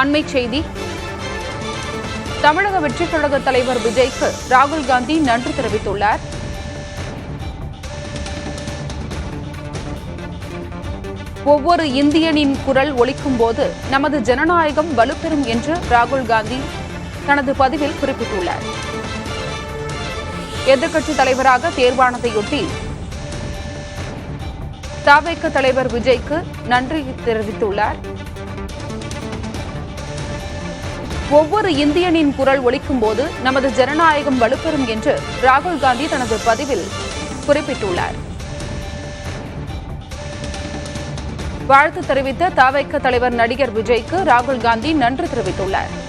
அண்மைச் செய்தி. தமிழக வெற்றிக் கழக தலைவர் விஜய்க்கு ராகுல் காந்தி நன்றி தெரிவித்துள்ளார். ஒவ்வொரு இந்தியனின் குரல் ஒலிக்கும் போது நமது ஜனநாயகம் வலுப்பெறும் என்று ராகுல் காந்தி தனது பதிவில் குறிப்பிட்டுள்ளார். எதிர்க்கட்சித் தலைவராக தேர்வானதையொட்டி தவேக தலைவர் விஜய்க்கு நன்றி தெரிவித்துள்ளார். ஒவ்வொரு இந்தியனின் குரல் ஒலிக்கும் போது நமது ஜனநாயகம் வலுப்பெறும் என்று ராகுல் காந்தி தனது பதிவில் குறிப்பிட்டுள்ளார். வாழ்த்து தெரிவித்த தவேக தலைவர் நடிகர் விஜய்க்கு ராகுல் காந்தி நன்றி தெரிவித்துள்ளார்.